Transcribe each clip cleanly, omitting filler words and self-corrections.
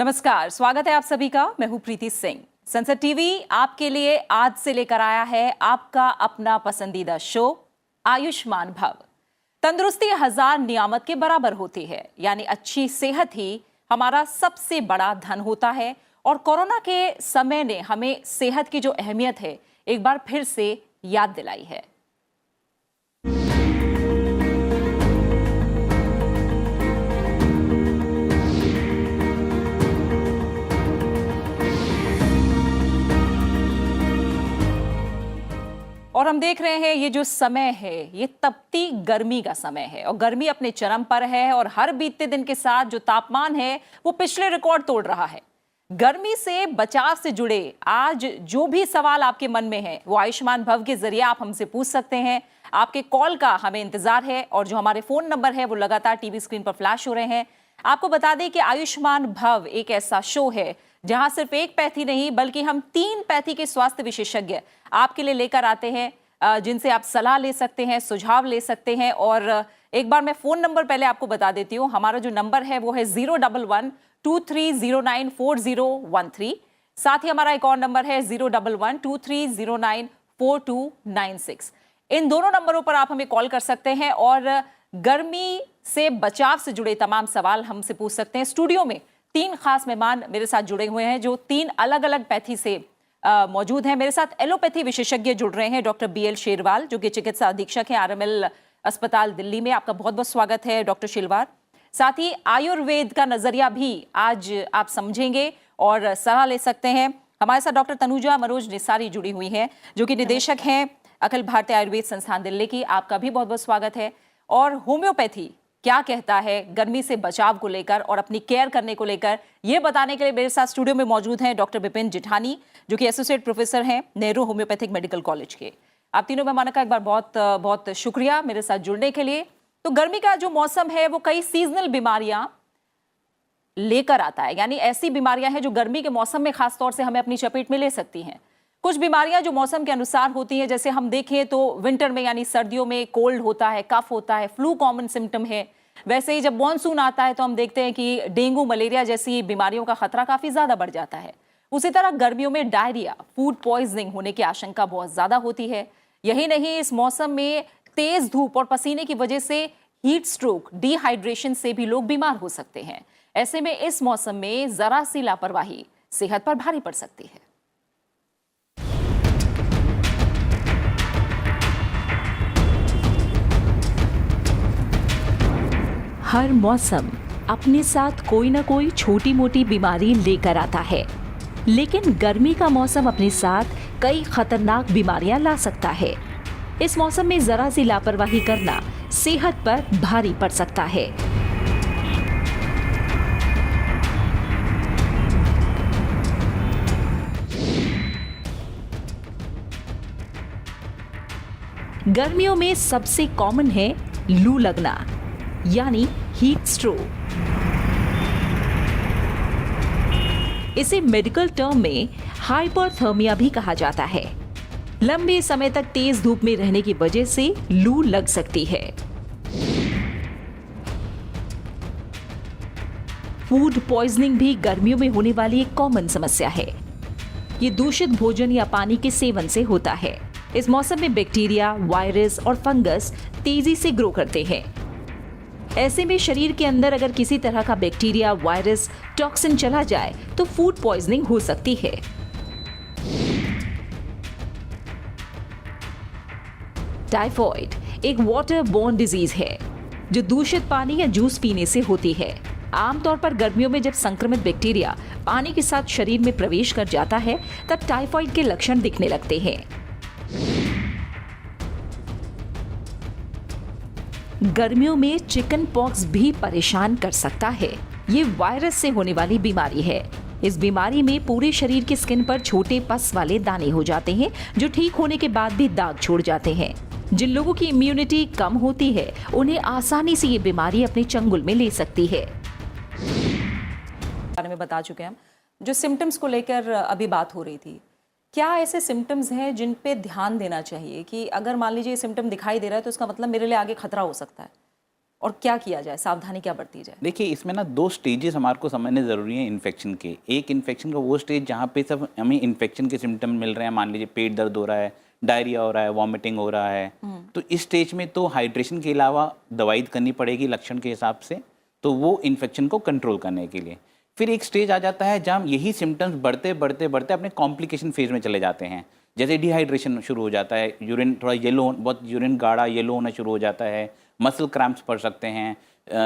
नमस्कार, स्वागत है आप सभी का। मैं हूं प्रीति सिंह। संसद टीवी आपके लिए आज से लेकर आया है आपका अपना पसंदीदा शो आयुष्मान भव। तंदुरुस्ती 1000 नियामत के बराबर होती है, यानी अच्छी सेहत ही हमारा सबसे बड़ा धन होता है। और कोरोना के समय ने हमें सेहत की जो अहमियत है एक बार फिर से याद दिलाई है। और हम देख रहे हैं ये जो समय है ये तपती गर्मी का समय है और गर्मी अपने चरम पर है और हर बीतते दिन के साथ जो तापमान है वो पिछले रिकॉर्ड तोड़ रहा है। गर्मी से बचाव से जुड़े आज जो भी सवाल आपके मन में है वो आयुष्मान भव के जरिए आप हमसे पूछ सकते हैं। आपके कॉल का हमें इंतजार है और जो हमारे फोन नंबर है वो लगातार टीवी स्क्रीन पर फ्लैश हो रहे हैं। आपको बता दें कि आयुष्मान भव एक ऐसा शो है जहां सिर्फ एक पैथी नहीं बल्कि हम 3 पैथी के स्वास्थ्य विशेषज्ञ आपके लिए लेकर आते हैं, जिनसे आप सलाह ले सकते हैं, सुझाव ले सकते हैं। और एक बार मैं फोन नंबर पहले आपको बता देती हूँ। हमारा जो नंबर है वो है 011-2309-4013। साथ ही हमारा एक और नंबर है 011-2309-4296। इन दोनों नंबरों पर आप हमें कॉल कर सकते हैं और गर्मी से बचाव से जुड़े तमाम सवाल हमसे पूछ सकते हैं। स्टूडियो में 3 खास मेहमान मेरे साथ जुड़े हुए हैं जो 3 अलग अलग पैथी से मौजूद हैं। मेरे साथ एलोपैथी विशेषज्ञ जुड़ रहे हैं, डॉक्टर BL शेरवाल जो कि चिकित्सा अधीक्षक हैं RML अस्पताल दिल्ली में। आपका बहुत बहुत स्वागत है डॉक्टर शेरवाल। साथ ही आयुर्वेद का नजरिया भी आज आप समझेंगे और सलाह ले सकते हैं। हमारे साथ डॉक्टर तनुजा मनोज निसारी जुड़ी हुई हैं जो कि निदेशक हैं अखिल भारतीय आयुर्वेद संस्थान दिल्ली की। आपका भी बहुत बहुत स्वागत है। और होम्योपैथी क्या कहता है गर्मी से बचाव को लेकर और अपनी केयर करने को लेकर, ये बताने के लिए मेरे साथ स्टूडियो में मौजूद हैं डॉक्टर विपिन जिठानी जो कि एसोसिएट प्रोफेसर हैं नेहरू होम्योपैथिक मेडिकल कॉलेज के। आप तीनों मेहमानों का एक बार बहुत बहुत शुक्रिया मेरे साथ जुड़ने के लिए। तो गर्मी का जो मौसम है वो कई सीजनल बीमारियां लेकर आता है, यानी ऐसी बीमारियां हैं जो गर्मी के मौसम में खासतौर से हमें अपनी चपेट में ले सकती हैं। कुछ बीमारियां जो मौसम के अनुसार होती हैं, जैसे हम देखें तो विंटर में यानी सर्दियों में कोल्ड होता है, कफ होता है, फ्लू कॉमन सिम्टम है। वैसे ही जब मॉनसून आता है तो हम देखते हैं कि डेंगू मलेरिया जैसी बीमारियों का खतरा काफी ज्यादा बढ़ जाता है। उसी तरह गर्मियों में डायरिया, फूड पॉइजनिंग होने की आशंका बहुत ज्यादा होती है। यही नहीं, इस मौसम में तेज धूप और पसीने की वजह से हीट स्ट्रोक, डिहाइड्रेशन से भी लोग बीमार हो सकते हैं। ऐसे में इस मौसम में जरा सी लापरवाही सेहत पर भारी पड़ सकती है। हर मौसम अपने साथ कोई ना कोई छोटी मोटी बीमारी लेकर आता है, लेकिन गर्मी का मौसम अपने साथ कई खतरनाक बीमारियां ला सकता है। इस मौसम में जरा सी लापरवाही करना सेहत पर भारी पड़ सकता है। गर्मियों में सबसे कॉमन है लू लगना यानी हीट स्ट्रोक। इसे मेडिकल टर्म में हाइपरथर्मिया भी कहा जाता है। लंबे समय तक तेज धूप में रहने की वजह से लू लग सकती है। फूड पॉइजनिंग भी गर्मियों में होने वाली एक कॉमन समस्या है। ये दूषित भोजन या पानी के सेवन से होता है। इस मौसम में बैक्टीरिया, वायरस और फंगस तेजी से ग्रो करते हैं। ऐसे में शरीर के अंदर अगर किसी तरह का बैक्टीरिया, वायरस, टॉक्सिन चला जाए तो फूड पॉइजनिंग हो सकती है। टाइफॉइड एक वाटर बोर्न डिजीज है जो दूषित पानी या जूस पीने से होती है। आमतौर पर गर्मियों में जब संक्रमित बैक्टीरिया पानी के साथ शरीर में प्रवेश कर जाता है तब टाइफॉइड के लक्षण दिखने लगते हैं। गर्मियों में चिकन पॉक्स भी परेशान कर सकता है। ये वायरस से होने वाली बीमारी है। इस बीमारी में पूरे शरीर की स्किन पर छोटे पस वाले दाने हो जाते हैं जो ठीक होने के बाद भी दाग छोड़ जाते हैं। जिन लोगों की इम्यूनिटी कम होती है उन्हें आसानी से ये बीमारी अपने चंगुल में ले सकती है। बारे में बता चुके हैं हम। जो सिम्टम्स को लेकर अभी बात हो रही थी, क्या ऐसे सिम्टम्स हैं जिन पे ध्यान देना चाहिए कि अगर मान लीजिए सिम्टम दिखाई दे रहा है तो इसका मतलब मेरे लिए आगे खतरा हो सकता है, और क्या किया जाए, सावधानी क्या बरती जाए? देखिए, इसमें ना 2 स्टेजेस हमारे को समझने ज़रूरी है इन्फेक्शन के। एक इन्फेक्शन का वो स्टेज जहाँ पे सब हमें इन्फेक्शन के सिम्टम मिल रहे हैं, मान लीजिए पेट दर्द हो रहा है, डायरिया हो रहा है, वॉमिटिंग हो रहा है, तो इस स्टेज में तो हाइड्रेशन के अलावा दवाई करनी पड़ेगी लक्षण के हिसाब से, तो वो इन्फेक्शन को कंट्रोल करने के लिए। फिर एक स्टेज आ जाता है जहाँ यही सिम्टम्स बढ़ते बढ़ते बढ़ते अपने कॉम्प्लिकेशन फेज में चले जाते हैं। जैसे डिहाइड्रेशन शुरू हो जाता है, यूरिन थोड़ा येलो, बहुत यूरिन गाढ़ा येलो होना शुरू हो जाता है, मसल क्रैम्प्स पड़ सकते हैं,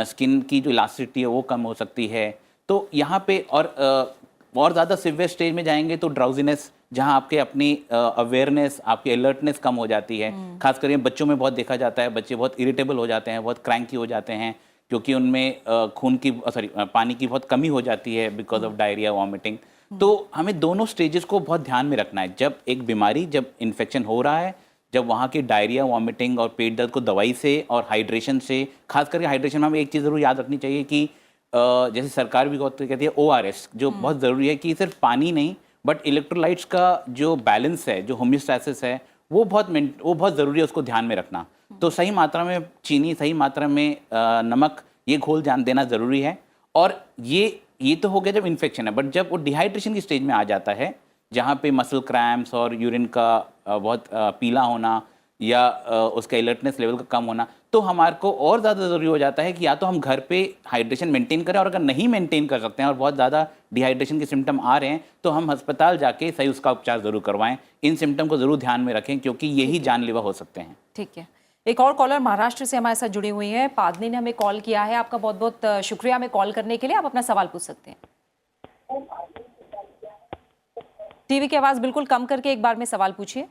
स्किन की जो इलास्टिसिटी है वो कम हो सकती है। तो यहाँ पे और ज़्यादा सिवियर स्टेज में जाएंगे तो ड्राउजीनेस, जहाँ आपके अपनी अवेयरनेस, आपकी अलर्टनेस कम हो जाती है। खास करके बच्चों में बहुत देखा जाता है, बच्चे बहुत इरिटेबल हो जाते हैं, बहुत क्रैंकी हो जाते हैं, क्योंकि उनमें पानी की बहुत कमी हो जाती है बिकॉज ऑफ डायरिया, वॉमिटिंग। तो हमें दोनों स्टेजेस को बहुत ध्यान में रखना है। जब एक बीमारी, जब इन्फेक्शन हो रहा है, जब वहाँ की डायरिया, वॉमिटिंग और पेट दर्द को दवाई से और हाइड्रेशन से, खास करके हाइड्रेशन में हमें एक चीज़ ज़रूर याद रखनी चाहिए कि जैसे सरकार भी कहती है ORS, जो बहुत ज़रूरी है कि सिर्फ पानी नहीं बट इलेक्ट्रोलाइट्स का जो बैलेंस है, जो होम्योस्टैसिस है, वो बहुत ज़रूरी है, उसको ध्यान में रखना। तो सही मात्रा में चीनी, सही मात्रा में नमक, ये घोल ध्यान देना ज़रूरी है। और ये तो हो गया जब इन्फेक्शन है, बट जब वो डिहाइड्रेशन की स्टेज में आ जाता है, जहाँ पे मसल क्रैम्प्स और यूरिन का बहुत पीला होना या उसका अलर्टनेस लेवल का कम होना, तो हमारे को और ज़्यादा ज़रूरी हो जाता है कि या तो हम घर पे हाइड्रेशन मेंटेन करें, और अगर नहीं मेंटेन कर सकते हैं और बहुत ज़्यादा डिहाइड्रेशन के सिम्टम आ रहे हैं तो हम अस्पताल जाके सही उसका उपचार ज़रूर करवाएं। इन सिम्टम को ज़रूर ध्यान में रखें, क्योंकि यही जानलेवा हो सकते हैं। ठीक है, एक और कॉलर महाराष्ट्र से हमारे साथ जुड़ी हुई है, पादनी ने हमें कॉल किया है। आपका बहुत बहुत शुक्रिया हमें कॉल करने के लिए। आप अपना सवाल पूछ सकते हैं। टीवी की आवाज बिल्कुल कम करके एक बार में सवाल पूछिए।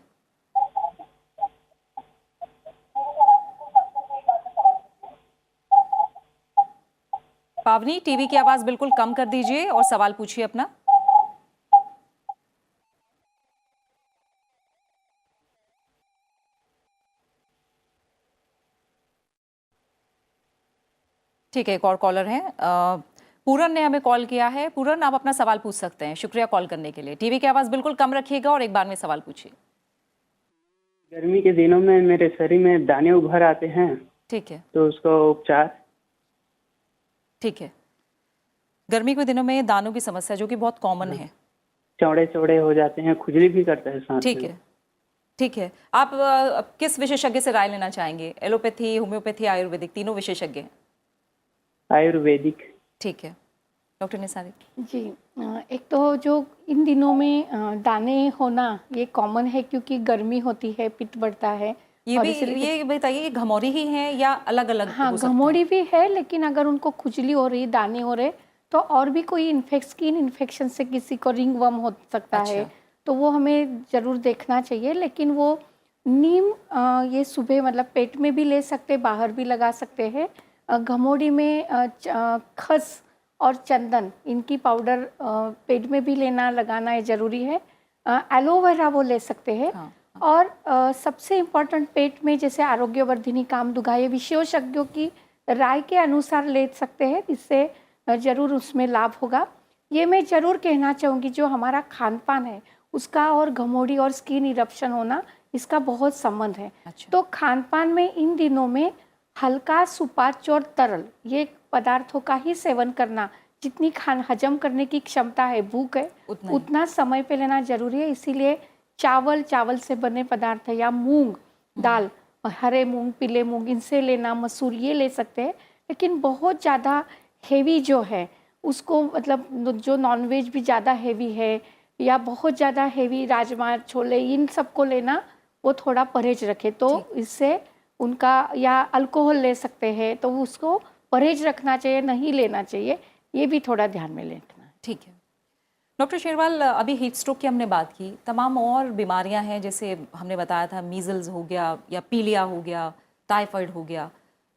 पावनी, टीवी की आवाज बिल्कुल कम कर दीजिए और सवाल पूछिए अपना। ठीक है, एक और कॉलर है, पूरन ने हमें कॉल किया है। पूरन, आप अपना सवाल पूछ सकते हैं। शुक्रिया कॉल करने के लिए। टीवी की आवाज बिल्कुल कम रखिएगा और एक बार में सवाल पूछिए। गर्मी के दिनों में मेरे शरीर में दाने उभर आते हैं। ठीक है, तो उसका उपचार? ठीक है, गर्मी के दिनों में दानों की समस्या जो कि बहुत कॉमन है, चौड़े चौड़े हो जाते हैं, खुजली भी करता है साथ ठीक में। है, ठीक है। आप किस विशेषज्ञ से राय लेना चाहेंगे? एलोपैथी, होम्योपैथी, आयुर्वेदिक, तीनों विशेषज्ञ हैं? आयुर्वेदिक। ठीक है, डॉक्टर निसारी जी। एक तो जो इन दिनों में दाने होना ये कॉमन है, क्योंकि गर्मी होती है, पित्त बढ़ता है। ये बताइए, ये घमौरी ही है या अलग अलग? हाँ, घमौरी भी है, लेकिन अगर उनको खुजली हो रही, दाने हो रहे, तो और भी कोई स्किन इन्फेक्शन से किसी को रिंगवर्म हो सकता है, तो वो हमें ज़रूर देखना चाहिए। लेकिन वो नीम ये सुबह मतलब पेट में भी ले सकते, बाहर भी लगा सकते हैं। घमौरी में खस और चंदन, इनकी पाउडर पेट में भी लगाना है, ज़रूरी है। एलोवेरा वो ले सकते हैं। हाँ। और सबसे इम्पोर्टेंट, पेट में जैसे आरोग्यवर्धिनी, कामदुघा, ये विशेषज्ञों की राय के अनुसार ले सकते हैं, इससे ज़रूर उसमें लाभ होगा। ये मैं ज़रूर कहना चाहूँगी, जो हमारा खान पान है उसका और घमौरी और स्किन इरप्शन होना, इसका बहुत संबंध है। अच्छा। तो खान पान में इन दिनों में हल्का, सुपाच्य और तरल ये पदार्थों का ही सेवन करना, जितनी हजम करने की क्षमता है, भूख है, उतना समय पे लेना जरूरी है। इसीलिए चावल से बने पदार्थ या मूंग दाल, हरे मूंग, पीले मूंग, इनसे लेना, मसूर ये ले सकते हैं। लेकिन बहुत ज़्यादा हेवी जो है उसको, मतलब जो नॉनवेज भी ज़्यादा हेवी है या बहुत ज़्यादा हेवी राजमा, छोले, इन सबको लेना वो थोड़ा परहेज रखे, तो इससे उनका, या अल्कोहल ले सकते हैं, तो उसको परहेज रखना चाहिए, नहीं लेना चाहिए, ये भी थोड़ा ध्यान में रखना। ठीक है डॉक्टर शेरवाल, अभी हीट स्ट्रोक की हमने बात की, तमाम और बीमारियां हैं, जैसे हमने बताया था मीजल्स हो गया या पीलिया हो गया, टाइफाइड हो गया,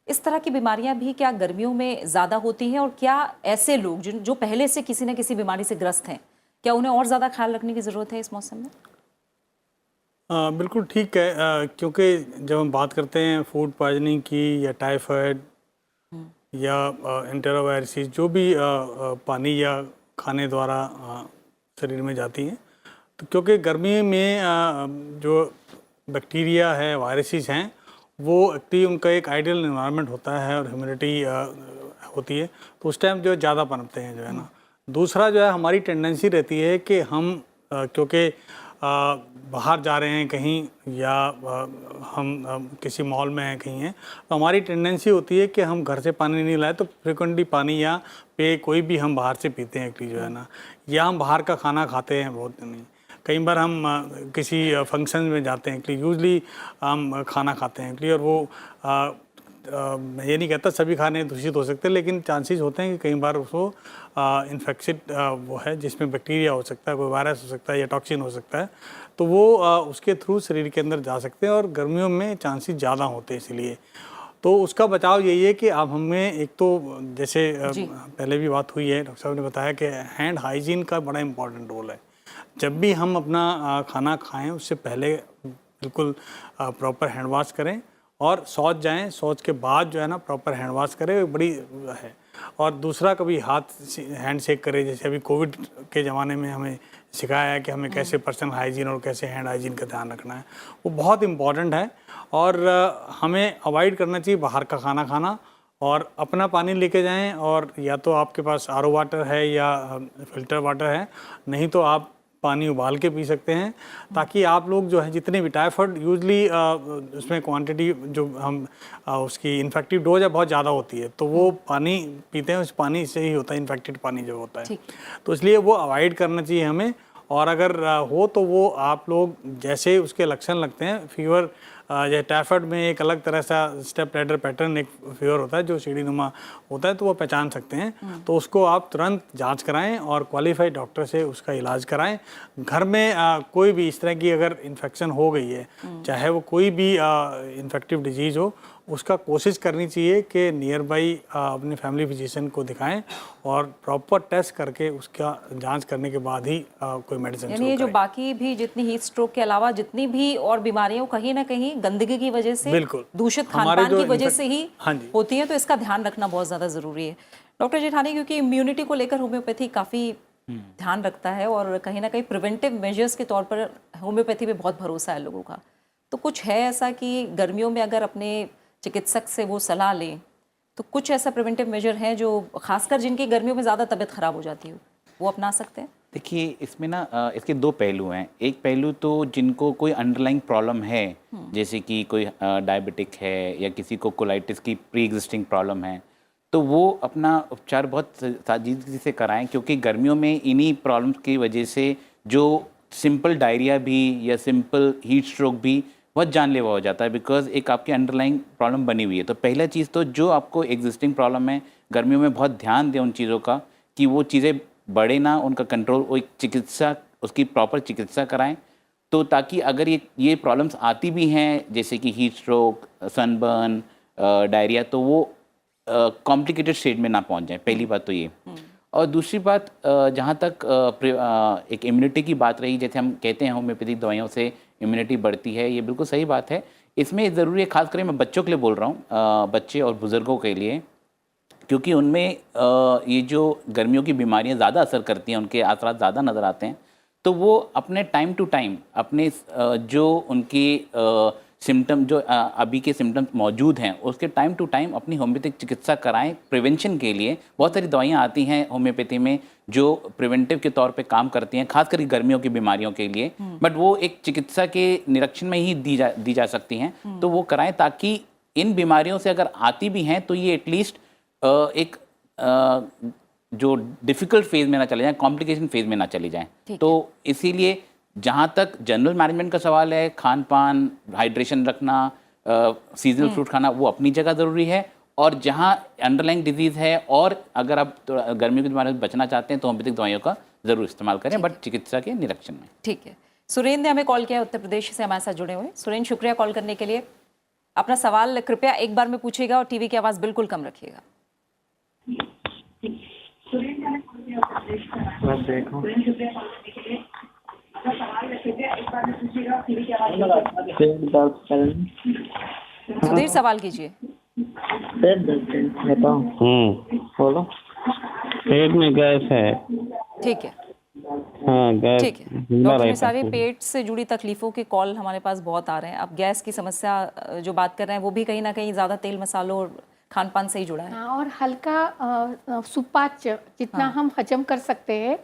इस तरह की बीमारियां भी क्या गर्मियों में ज़्यादा होती हैं? और क्या ऐसे लोग जो पहले से किसी न किसी बीमारी से ग्रस्त हैं, क्या उन्हें और ज़्यादा ख्याल रखने की ज़रूरत है इस मौसम में? बिल्कुल ठीक है, क्योंकि जब हम बात करते हैं फूड पॉइजनिंग की या टाइफाइड या एंटेरोवायरसिस, जो भी पानी या खाने द्वारा शरीर में जाती हैं, तो क्योंकि गर्मी में जो बैक्टीरिया है, वायरसेस हैं, वो एक्चुअली उनका एक आइडियल इन्वायरमेंट होता है और ह्यूमिडिटी होती है, तो उस टाइम जो है ज़्यादा पनपते हैं जो है ना। दूसरा जो है हमारी टेंडेंसी रहती है कि हम क्योंकि बाहर जा रहे हैं कहीं या हम किसी मॉल में हैं कहीं हैं, तो हमारी टेंडेंसी होती है कि हम घर से पानी नहीं लाए तो फ्रिक्वेंटली पानी या पेय कोई भी हम बाहर से पीते हैं एक्चुअली जो है ना, या हम बाहर का खाना खाते हैं बहुत नहीं। कई बार हम किसी फंक्शन में जाते हैं एक्चुअली, यूजली हम खाना खाते हैं एक्चुअली, और वो मैं ये नहीं कहता सभी खाने दूषित हो सकते हैं, लेकिन चांसेस होते हैं कि कई बार उसको इन्फेक्शन वो है जिसमें बैक्टीरिया हो सकता है, कोई वायरस हो सकता है या टॉक्सिन हो सकता है, तो वो उसके थ्रू शरीर के अंदर जा सकते हैं और गर्मियों में चांसेस ज़्यादा होते हैं। इसलिए तो उसका बचाव यही है कि आप हमें एक तो जैसे पहले भी बात हुई है, डॉक्टर साहब ने बताया कि हैंड हाइजीन का बड़ा इंपॉर्टेंट रोल है। जब भी हम अपना खाना खाएं उससे पहले बिल्कुल प्रॉपर हैंड वॉश करें, और शौच जाएं, शौच के बाद जो है ना प्रॉपर हैंड वॉश करें, बड़ी है। और दूसरा कभी हैंड शेक करें, जैसे अभी कोविड के ज़माने में हमें सिखाया है कि हमें कैसे पर्सनल हाइजीन और कैसे हैंड हाइजीन का ध्यान रखना है, वो बहुत इम्पॉर्टेंट है। और हमें अवॉइड करना चाहिए बाहर का खाना खाना, और अपना पानी लेके जाएं, और या तो आपके पास आरओ वाटर है या फिल्टर वाटर है, नहीं तो आप पानी उबाल के पी सकते हैं, ताकि आप लोग जो है जितने भी टाइफाइड यूजली उसमें क्वांटिटी जो हम उसकी इन्फेक्टिव डोज है बहुत ज़्यादा होती है, तो वो पानी पीते हैं, उस पानी से ही होता है इन्फेक्टेड पानी जो होता है, तो इसलिए वो अवॉइड करना चाहिए हमें। और अगर हो तो वो आप लोग जैसे उसके लक्षण लगते हैं, फीवर जैसे टाइफाइड में एक अलग तरह सा स्टेप लैडर पैटर्न एक फीवर होता है जो सीढ़ीनुमा होता है, तो वो पहचान सकते हैं, तो उसको आप तुरंत जांच कराएं और क्वालिफाइड डॉक्टर से उसका इलाज कराएं। घर में कोई भी इस तरह की अगर इन्फेक्शन हो गई है, चाहे वो कोई भी इन्फेक्टिव डिजीज़ हो, उसका कोशिश करनी चाहिए कि नियर बाई अपने फैमिली फिजिशियन को दिखाएं और प्रॉपर टेस्ट करके उसका जांच करने के बाद ही कोई मेडिसिन। यानी ये जो बाकी भी जितनी हीट स्ट्रोक के अलावा जितनी भी और बीमारियां कहीं ना कहीं गंदगी की वजह से, बिल्कुल दूषित खानपान की वजह से ही होती है, तो इसका ध्यान रखना बहुत ज़्यादा ज़रूरी है डॉक्टर जेठानी, क्योंकि इम्यूनिटी को लेकर होम्योपैथी काफ़ी ध्यान रखता है और कहीं ना कहीं प्रिवेंटिव मेजर्स के तौर पर होम्योपैथी पे बहुत भरोसा है लोगों का। तो कुछ है ऐसा कि गर्मियों में अगर अपने चिकित्सक से वो सलाह लें तो कुछ ऐसा प्रिवेंटिव मेजर है जो खासकर जिनकी गर्मियों में ज़्यादा तबीयत ख़राब हो जाती हो वो अपना सकते हैं? देखिए इसमें ना इसके दो पहलू हैं। एक पहलू तो जिनको कोई अंडरलाइंग प्रॉब्लम है, जैसे कि कोई डायबिटिक है या किसी को कोलाइटिस की प्री एग्जिस्टिंग प्रॉब्लम है, तो वो अपना उपचार बहुत साजीदगी से कराएं, क्योंकि गर्मियों में इन्हीं प्रॉब्लम्स की वजह से जो सिंपल डायरिया भी या सिंपल हीट स्ट्रोक भी बहुत जानलेवा हो जाता है, बिकॉज एक आपकी अंडरलाइंग प्रॉब्लम बनी हुई है। तो पहला चीज़ तो जो आपको एग्जिस्टिंग प्रॉब्लम है गर्मियों में बहुत ध्यान दें उन चीज़ों का कि वो चीज़ें बढ़े ना, उनका कंट्रोल, वो एक चिकित्सा उसकी प्रॉपर चिकित्सा कराएं, तो ताकि अगर ये प्रॉब्लम्स आती भी हैं जैसे कि हीट स्ट्रोक, सनबर्न, डायरिया, तो वो कॉम्प्लिकेटेड स्टेज में ना पहुंच जाए। पहली बात तो ये। और दूसरी बात, जहाँ तक एक इम्यूनिटी की बात रही, जैसे हम कहते हैं होम्योपैथिक दवाइयों से इम्यूनिटी बढ़ती है, ये बिल्कुल सही बात है। इसमें ज़रूरी है, खासकर मैं बच्चों के लिए बोल रहा हूँ, बच्चे और बुज़ुर्गों के लिए, क्योंकि उनमें ये जो गर्मियों की बीमारियाँ ज़्यादा असर करती हैं, उनके असरात ज़्यादा नज़र आते हैं, तो वो अपने टाइम टू टाइम अपने जो उनके सिम्टम जो अभी के सिम्टम्स मौजूद हैं उसके टाइम टू टाइम अपनी होम्योपैथिक चिकित्सा कराएं। प्रिवेंशन के लिए बहुत सारी दवाइयाँ आती हैं होम्योपैथी में जो प्रिवेंटिव के तौर पे काम करती हैं, खासकर गर्मियों की बीमारियों के लिए, बट वो एक चिकित्सा के निरीक्षण में ही दी जा सकती हैं, तो वो कराएं ताकि इन बीमारियों से अगर आती भी हैं तो ये एटलीस्ट एक जो डिफ़िकल्ट फेज़ में ना चले जाएँ, कॉम्प्लिकेशन फेज़ में ना चली जाएँ। तो इसीलिए जहाँ तक जनरल मैनेजमेंट का सवाल है, खान पान, हाइड्रेशन रखना, सीजनल फ्रूट खाना, वो अपनी जगह ज़रूरी है, और जहाँ अंडरलाइंग डिजीज़ है और अगर आप गर्मी की बीमारी से बचना चाहते हैं तो होम्योपैथिक दवाइयों का ज़रूर इस्तेमाल करें, बट चिकित्सा के निरीक्षण में। ठीक है। सुरेंद्र ने हमें कॉल किया, उत्तर प्रदेश से हमारे साथ जुड़े हुए। सुरेंद्र, शुक्रिया कॉल करने के लिए। अपना सवाल कृपया एक बार में पूछिएगा और टीवी की आवाज़ बिल्कुल कम रखिएगा। सुधीर, सवाल कीजिए। पेट दर्द बोलो, पेट में गैस है। ठीक है। हाँ गैस ठीक है धुंधला डॉक्टर रहता निसारी, है। पेट से जुड़ी तकलीफों के कॉल हमारे पास बहुत आ रहे हैं। अब गैस की समस्या जो बात कर रहे हैं वो भी कहीं ना कहीं ज़्यादा तेल मसालों और खान पान से ही जुड़ा है। हाँ, और हल्का सुपाच्य जितना हम हजम कर सकते हैं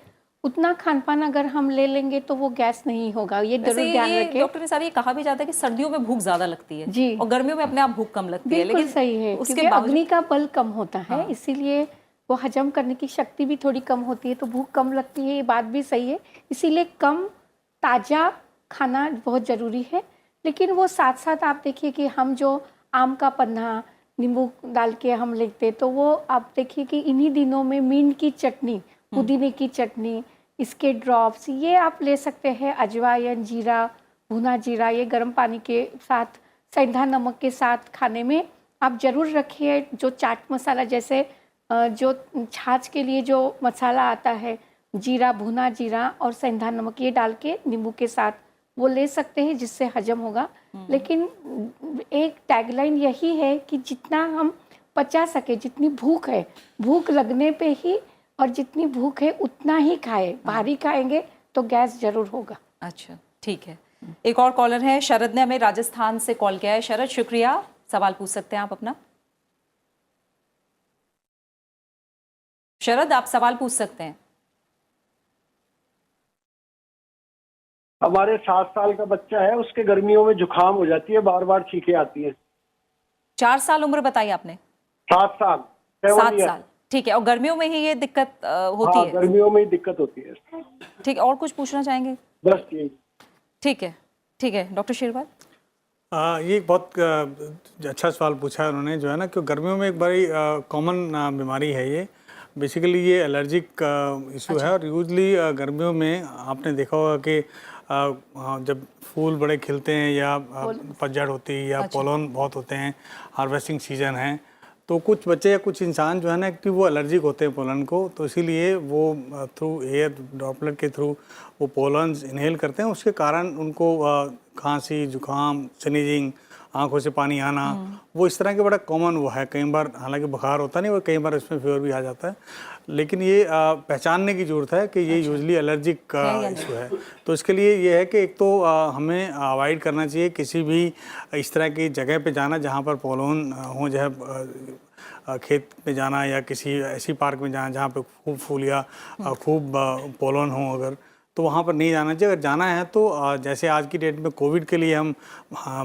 उतना खान पान अगर हम ले लेंगे तो वो गैस नहीं होगा, ये वैसे जरूर ध्यान ये रखें। डॉक्टर निसारी, ये कहा भी जाता है कि सर्दियों में भूख ज्यादा लगती है जी। और गर्मियों में अपने आप भूख कम लगती है, बिल्कुल लेकिन सही है, उसके क्योंकि बावजूद अग्नि का बल कम होता है, इसीलिए वो हजम करने की शक्ति भी थोड़ी कम होती है, तो भूख कम लगती है, ये बात भी सही है। इसीलिए कम ताज़ा खाना बहुत ज़रूरी है। लेकिन वो साथ साथ आप देखिए कि हम जो आम का पन्ना नींबू डाल के हम लेते, तो वो आप देखिए कि इन्हीं दिनों में मींट की चटनी, पुदीने की चटनी, इसके ड्रॉप्स ये आप ले सकते हैं। अजवाइन, जीरा, भुना जीरा, ये गर्म पानी के साथ सेंधा नमक के साथ खाने में आप ज़रूर रखिए। जो चाट मसाला जैसे जो छाछ के लिए जो मसाला आता है, जीरा, भुना जीरा और सेंधा नमक ये डाल के नींबू के साथ वो ले सकते हैं, जिससे हजम होगा। लेकिन एक टैगलाइन यही है कि जितना हम पचा सके, जितनी भूख है, भूख लगने पे ही और जितनी भूख है उतना ही खाए। भारी खाएंगे तो गैस जरूर होगा। अच्छा, ठीक है। एक और कॉलर है, शरद ने हमें राजस्थान से कॉल किया है। शरद, शुक्रिया, सवाल पूछ सकते हैं आप अपना। शरद, आप सवाल पूछ सकते हैं। हमारे 7 साल का बच्चा है, उसके गर्मियों में जुकाम हो जाती है, बार बार छींकें आती है। 4 साल उम्र बताई आपने? 7 साल, 7 साल, ठीक है। और गर्मियों में ही ये दिक्कत होती है? गर्मियों में ही दिक्कत होती है। ठीक है, और कुछ पूछना चाहेंगे? बस यही। ठीक है, ठीक है। डॉक्टर शेरवाल, ये बहुत अच्छा सवाल पूछा है उन्होंने, जो है ना, कि गर्मियों में एक बड़ी कॉमन बीमारी है ये। बेसिकली ये एलर्जिक इशू है, और यूजली गर्मियों में आपने देखा होगा कि जब फूल बड़े खिलते हैं या पतझड़ होती है या पोलन बहुत होते हैं, हार्वेस्टिंग सीजन है, तो कुछ बच्चे या कुछ इंसान जो है ना कि वो एलर्जिक होते हैं पोलन को, तो इसीलिए वो थ्रू एयर ड्रॉपलेट के थ्रू वो पोलन इनहेल करते हैं। उसके कारण उनको खांसी, जुकाम, स्नीजिंग, आंखों से पानी आना, वो इस तरह के बड़ा कॉमन वो है। कई बार हालांकि बुखार होता नहीं और कई बार इसमें फीवर भी आ जाता है, लेकिन ये पहचानने की ज़रूरत है कि ये यूजली एलर्जिक इशू है। तो इसके लिए ये है कि एक तो हमें अवॉइड करना चाहिए किसी भी इस तरह की जगह पे जाना जहाँ पर पोलन हो, जो है खेत में जाना या किसी ऐसी पार्क में जाना जहाँ पे खूब फूल या खूब पोलन हो, अगर तो वहाँ पर नहीं जाना चाहिए। अगर जाना है तो जैसे आज की डेट में कोविड के लिए हम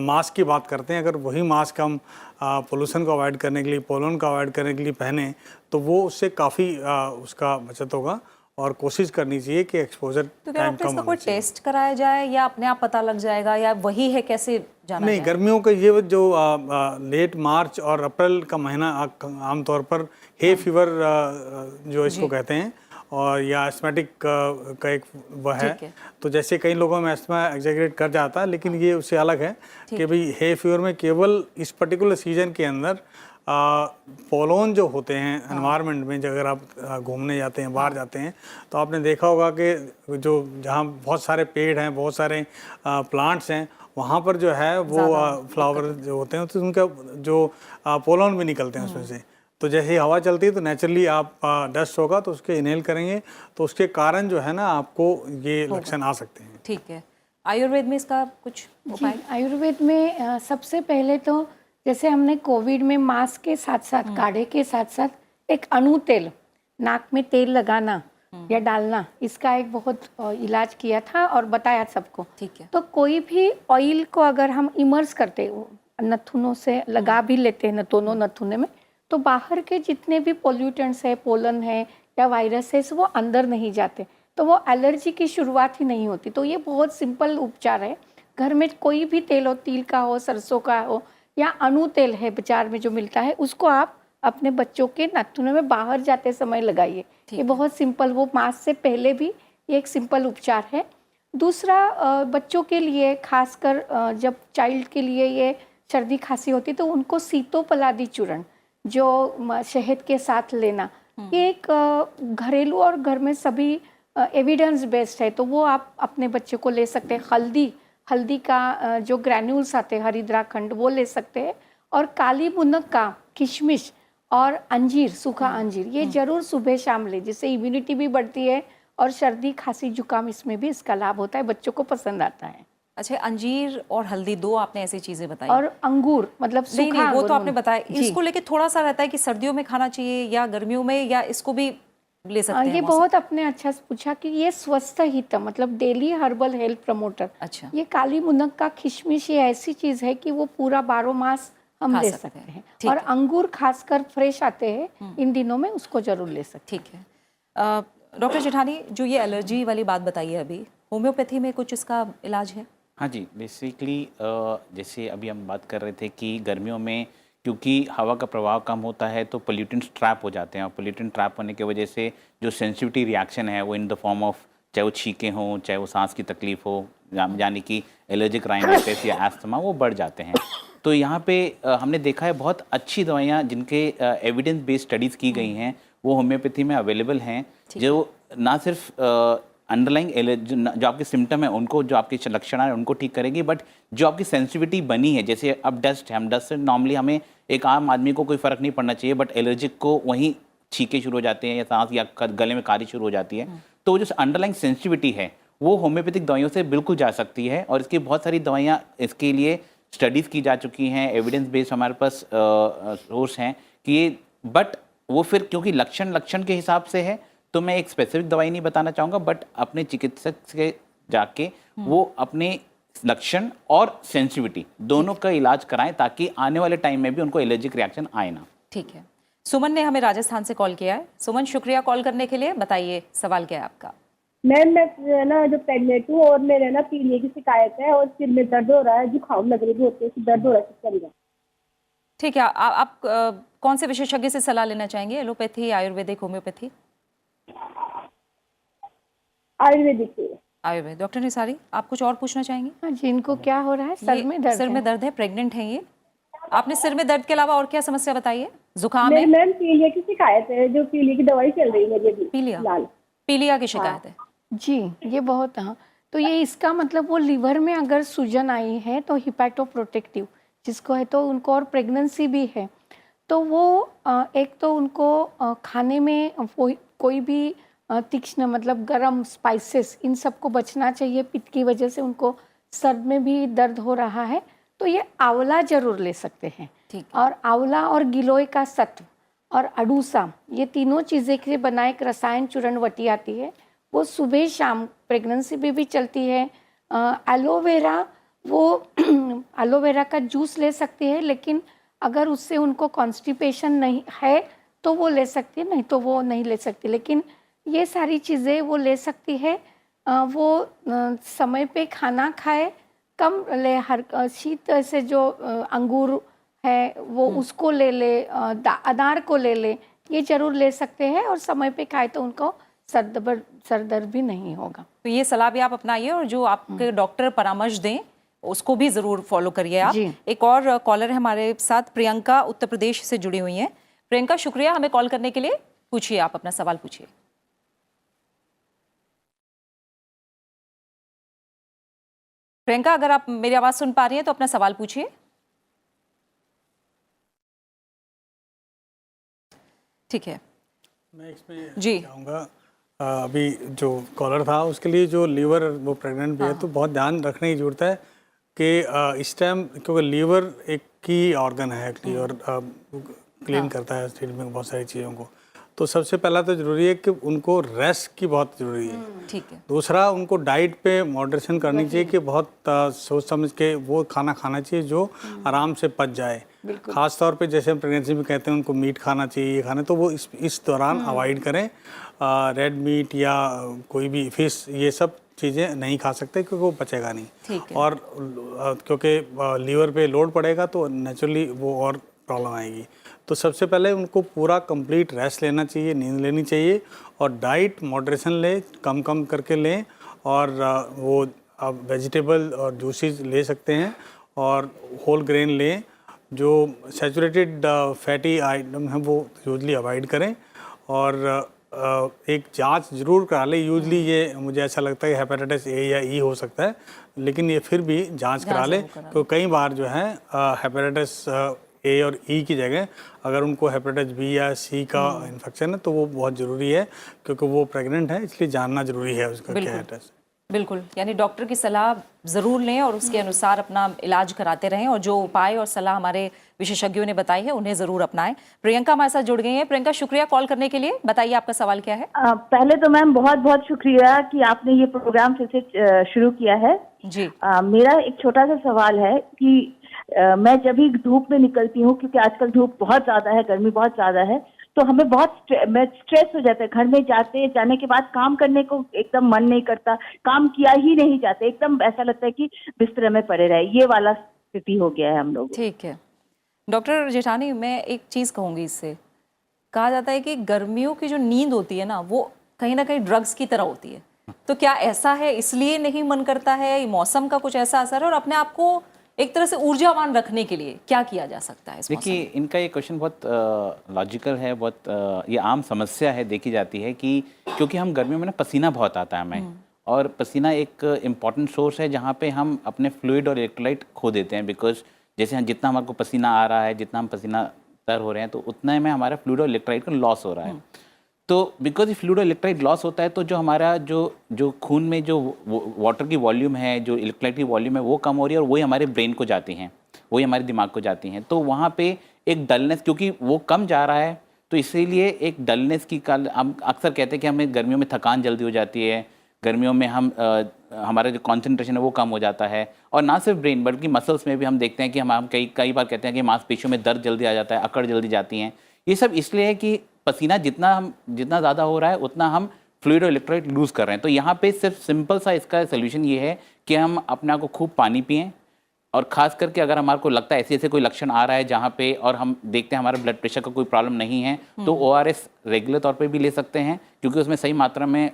मास्क की बात करते हैं, अगर वही मास्क हम पोल्यूशन को अवॉइड करने के लिए, पोलन को अवॉइड करने के लिए पहने, तो वो उससे काफ़ी उसका बचत होगा। और कोशिश करनी चाहिए कि एक्सपोजर टाइम कम इसका कोई टेस्ट कराया जाए या अपने आप पता लग जाएगा, या वही है कैसे जाना नहीं, गर्मियों का ये जो लेट मार्च और अप्रैल का महीना आमतौर पर हे फीवर जो इसको कहते हैं, और या एस्थमेटिक का एक वह है। तो जैसे कई लोगों में एस्थमा एग्जैगरेट कर जाता है, लेकिन ये उससे अलग है कि भाई हे फीवर में केवल इस पर्टिकुलर सीजन के अंदर पोलन जो होते हैं एनवायरनमेंट में, अगर आप घूमने जाते हैं, बाहर जाते हैं, तो आपने देखा होगा कि जो जहाँ बहुत सारे पेड़ हैं, बहुत सारे प्लांट्स हैं, वहाँ पर जो है वो फ्लावर जो होते हैं तो उनका जो पोलन भी निकलते हैं उसमें से। तो जैसे ही हवा चलती है तो नेचुरली आप डस्ट होगा तो उसके इनहेल करेंगे, तो उसके कारण जो है ना आपको ये लक्षण आ सकते हैं। ठीक है। आयुर्वेद में इसका कुछ उपाय? आयुर्वेद में सबसे पहले तो जैसे हमने कोविड में मास्क के साथ साथ, काढ़े के साथ साथ एक अणु तेल, नाक में तेल लगाना या डालना, इसका एक बहुत इलाज किया था और बताया सबको। ठीक है। तो कोई भी ऑयल को अगर हम इमर्स करते, नथुनों से लगा भी लेते हैं, दोनों नथुने में, तो बाहर के जितने भी पोल्यूटेंट्स है, पोलन है या वायरसेस, वो अंदर नहीं जाते, तो वो एलर्जी की शुरुआत ही नहीं होती। तो ये बहुत सिंपल उपचार है। घर में कोई भी तेल हो, तिल का हो, सरसों का हो, या अणु तेल है बाजार में जो मिलता है, उसको आप अपने बच्चों के नाखूनों में बाहर जाते समय लगाइए। ये बहुत सिंपल, वो मास्क से पहले भी ये एक सिंपल उपचार है। दूसरा, बच्चों के लिए खासकर जब चाइल्ड के लिए ये सर्दी खांसी होती तो उनको सीतोपलादी चूर्ण जो शहद के साथ लेना, ये एक घरेलू और घर में सभी एविडेंस बेस्ड है, तो वो आप अपने बच्चे को ले सकते हैं। हल्दी का जो ग्रैन्यूल्स आते हैं, हरिद्राखंड, वो ले सकते हैं। और काली मुनक का किशमिश और अंजीर, सूखा अंजीर, ये जरूर सुबह शाम ले, जिससे इम्यूनिटी भी बढ़ती है और सर्दी खांसी जुकाम इसमें भी इसका लाभ होता है, बच्चों को पसंद आता है। अच्छा, अंजीर और हल्दी, दो आपने ऐसी चीजें बताई। और अंगूर मतलब नहीं सूखा नहीं, वो तो अंगूर आपने बताया। जी। इसको लेके थोड़ा सा रहता है कि सर्दियों में खाना चाहिए या गर्मियों में, या इसको भी ले सकते हैं ये मौसम? बहुत आपने अच्छा से पूछा कि ये स्वस्थ हित मतलब डेली हर्बल हेल्थ प्रमोटर। अच्छा। ये काली मुनक्का किशमिश ये ऐसी चीज है कि वो पूरा 12 मास हम खा ले सकते सकते हैं। हैं। ठीक और है। अंगूर खासकर फ्रेश आते हैं इन दिनों में, उसको जरूर ले सकते ठीक है। डॉक्टर जेठानी, जो ये एलर्जी वाली बात बताई है अभी, होम्योपैथी में कुछ इसका इलाज है? हाँ जी, बेसिकली जैसे अभी हम बात कर रहे थे कि गर्मियों में क्योंकि हवा का प्रभाव कम होता है तो पोल्यूटेंट्स ट्रैप हो जाते हैं, और पोल्यूटेंट ट्रैप होने की वजह से जो सेंसिटिविटी रिएक्शन है वो इन द फॉर्म ऑफ, चाहे वो छींके हों, चाहे वो सांस की तकलीफ हो, यानी कि एलर्जिक राइनाइटिस या एस्थमा, वो बढ़ जाते हैं। तो यहाँ पे हमने देखा है बहुत अच्छी दवाइयाँ जिनके एविडेंस बेस्ड स्टडीज़ की गई हैं वो होम्योपैथी में अवेलेबल हैं, जो ना सिर्फ अंडरलाइंग जो आपके सिम्टम है उनको, जो आपके लक्षण है उनको ठीक करेगी, बट जो आपकी सेंसिटिविटी बनी है, जैसे अब डस्ट है, हम डस्ट से नॉर्मली हमें एक आम आदमी को कोई फ़र्क नहीं पड़ना चाहिए, बट एलर्जिक को वहीं छींके शुरू हो जाते हैं या सांस या गले में कारी शुरू हो जाती है। तो जो अंडरलाइंग सेंसिटिविटी है वो होम्योपैथिक दवाइयों से बिल्कुल जा सकती है, और इसकी बहुत सारी दवाइयाँ इसके लिए स्टडीज़ की जा चुकी हैं, एविडेंस बेस्ड हमारे पास सोर्स हैं कि ये, बट वो फिर क्योंकि लक्षण के हिसाब से है तो मैं एक स्पेसिफिक दवाई नहीं बताना चाहूँगा, बट अपने चिकित्सक से जाके वो अपने लक्षण और सेंसिटिविटी दोनों का इलाज कराएं ताकि आने वाले टाइम में भी उनको एलर्जिक रिएक्शन आए ना। ठीक है। सुमन ने हमें राजस्थान से कॉल किया है। सुमन, शुक्रिया कॉल करने के लिए। बताइए, सवाल क्या है आपका? मैम मैं ना जो प्रेग्नेंट हूँ और मेरे ना पीलिया की शिकायत है और सिर में दर्द हो रहा है, जुकाम लग रही होती है, दर्द हो रहा है, चल रहा है। ठीक है। आप कौन से विशेषज्ञ से सलाह लेना चाहेंगे? Allopathy, Ayurvedic, homeopathy? आयुर्वेदिक से। आयुर्वेद। डॉक्टर निसारी, आप कुछ और पूछना चाहेंगे? हाँ जी, इनको क्या हो रहा है? सर में दर्द सिर में दर्द है, प्रेग्नेंट है ये। आपने सिर में दर्द के अलावा और क्या समस्या बताई है? जुकाम है? मैम पीलिया की शिकायत है, जो पीलिया की दवाई चल रही है मेरी अभी फिलहाल। पीलिया की शिकायत है जी, ये बहुत। हाँ, तो ये इसका मतलब वो लीवर में अगर सूजन आई है तो हिपैटोप्रोटेक्टिव जिसको है, तो उनको, और प्रेगनेंसी भी है तो वो एक तो उनको खाने में कोई भी तीक्ष्ण मतलब गरम स्पाइसेस इन सब को बचना चाहिए। पित्त की वजह से उनको सर में भी दर्द हो रहा है तो ये आंवला जरूर ले सकते हैं। ठीक। और आंवला और गिलोय का सत्व और अडूसा, ये तीनों चीज़ें से बना एक रसायन चूर्ण वटी आती है, वो सुबह शाम प्रेगनेंसी में भी चलती है। एलोवेरा, वो एलोवेरा का जूस ले सकती है, लेकिन अगर उससे उनको कॉन्स्टिपेशन नहीं है तो वो ले सकती है, नहीं तो वो नहीं ले सकती। लेकिन ये सारी चीज़ें वो ले सकती है। वो समय पे खाना खाए, कम ले, हर शीत से जो अंगूर है वो उसको ले ले, अनार को ले ले, ये जरूर ले सकते हैं। और समय पे खाए तो उनको सर दर्द भी नहीं होगा। तो ये सलाह भी आप अपनाइए, और जो आपके डॉक्टर परामर्श दें उसको भी जरूर फॉलो करिए आप। एक और कॉलर है हमारे साथ, प्रियंका उत्तर प्रदेश से जुड़ी हुई हैं। प्रियंका, शुक्रिया हमें कॉल करने के लिए। पूछिए, आप अपना सवाल पूछिए। प्रियंका, अगर आप मेरी आवाज सुन पा रही हैं तो अपना सवाल पूछिए। ठीक है, मैं इसमें जी चाहूँगा, अभी जो कॉलर था उसके लिए जो लीवर वो प्रेग्नेंट भी है तो बहुत ध्यान रखने की ज़रूरत है कि इस टाइम, क्योंकि लीवर एक की ऑर्गन है एक्चुअली और क्लीन करता है शरीर में बहुत सारी चीज़ों को। तो सबसे पहला तो ज़रूरी है कि उनको रेस्ट की बहुत ज़रूरी है। ठीक है। दूसरा, उनको डाइट पे मॉडरेशन करनी चाहिए कि बहुत सोच समझ के वो खाना खाना चाहिए जो आराम से पच जाए। खास तौर पे जैसे हम प्रेगनेंसी में कहते हैं उनको मीट खाना चाहिए, ये खाना, तो वो इस दौरान अवॉइड करें। रेड मीट या कोई भी फिश, ये सब चीज़ें नहीं खा सकते क्योंकि वो पचेगा नहीं। ठीक है। और क्योंकि लीवर पे लोड पड़ेगा तो नेचुरली वो और प्रॉब्लम आएगी। तो सबसे पहले उनको पूरा कंप्लीट रेस्ट लेना चाहिए, नींद लेनी चाहिए, और डाइट मॉडरेशन ले, कम कम करके लें। और वो आप वेजिटेबल और जूसेस ले सकते हैं, और होल ग्रेन लें। जो सैचुरेटेड फैटी आइटम है वो यूजली अवॉइड करें, और एक जांच जरूर करा लें। यूजली ये मुझे ऐसा लगता है हेपेटाइटिस ए या ई हो सकता है, लेकिन ये फिर भी जांच करा लें, तो कई बार जो है हेपेटाइटिस ए और ई की जगह अगर उनको हेपेटाइटिस बी या सी का इन्फेक्शन है तो वो बहुत ज़रूरी है, क्योंकि वो प्रेग्नेंट है, इसलिए जानना ज़रूरी है उसका क्या है टेस्ट। बिल्कुल, यानी डॉक्टर की सलाह ज़रूर लें और उसके अनुसार अपना इलाज कराते रहें और जो उपाय और सलाह हमारे विशेषज्ञों ने बताई है उन्हें ज़रूर अपनाएं। प्रियंका हमारे साथ जुड़ गई हैं। प्रियंका, शुक्रिया कॉल करने के लिए। बताइए आपका सवाल क्या है? पहले तो मैम बहुत बहुत शुक्रिया कि आपने ये प्रोग्राम फिर से शुरू किया है जी। मेरा एक छोटा सा सवाल है कि मैं जब भी धूप में निकलती हूँ, क्योंकि आजकल धूप बहुत ज़्यादा है, गर्मी बहुत ज़्यादा है, तो हमें बहुत स्ट्रेस हो जाता है। घर में जाने के बाद काम करने को एकदम मन नहीं करता, काम किया ही नहीं जाता, एकदम ऐसा लगता है कि बिस्तर में पड़े रहे। ये वाला स्थिति हो गया है हम लोग। ठीक है डॉक्टर जेठानी, मैं एक चीज़ कहूँगी, इससे कहा जाता है कि गर्मियों की जो नींद होती है ना, वो कहीं ना कहीं ड्रग्स की तरह होती है। तो क्या ऐसा है, इसलिए नहीं मन करता है, मौसम का कुछ ऐसा असर है? और अपने आप को एक तरह से ऊर्जावान रखने के लिए क्या किया जा सकता है इस मौसम में? देखिए, इनका ये क्वेश्चन बहुत लॉजिकल है, बहुत ये आम समस्या है देखी जाती है कि क्योंकि हम गर्मियों में ना पसीना बहुत आता है हमें, और पसीना एक इम्पॉर्टेंट सोर्स है जहाँ पे हम अपने फ्लूइड और इलेक्ट्रोलाइट खो देते हैं। बिकॉज जैसे हम जितना हमारे को पसीना आ रहा है, जितना हम पसीना तर हो रहे हैं, तो उतना में हमारा फ्लूइड और इलेक्ट्रोलाइट का लॉस हो रहा है। तो बिकॉज ये फ्लूइड और इलेक्ट्रोलाइट लॉस होता है, तो जो हमारा जो खून में जो वाटर की वॉल्यूम है, जो इलेक्ट्रोलाइट की वॉल्यूम है, वो कम हो रही है, और वही हमारे ब्रेन को जाती हैं, वही हमारे दिमाग को जाती हैं। तो वहाँ पे एक डलनेस, क्योंकि वो कम जा रहा है, तो इसीलिए एक डलनेस की हम अक्सर कहते हैं कि हमें गर्मियों में थकान जल्दी हो जाती है, गर्मियों में हमारा जो कॉन्सेंट्रेशन है वो कम हो जाता है। और ना सिर्फ ब्रेन बल्कि मसल्स में भी हम देखते हैं कि हम कई बार कहते हैं कि मांसपेशियों में दर्द जल्दी आ जाता है, अकड़ जल्दी जाती हैं। ये सब इसलिए है कि पसीना जितना ज़्यादा हो रहा है उतना हम फ्लूइड और इलेक्ट्रोलाइट लूज़ कर रहे हैं। तो यहाँ पे सिर्फ सिंपल सा इसका सोल्यूशन ये है कि हम अपने आप को खूब पानी पिएं, और ख़ास करके अगर हमारे को लगता है ऐसे कोई लक्षण आ रहा है जहाँ पे, और हम देखते हैं हमारे ब्लड प्रेशर का कोई प्रॉब्लम नहीं है, तो ORS रेगुलर तौर पे भी ले सकते हैं, क्योंकि उसमें सही मात्रा में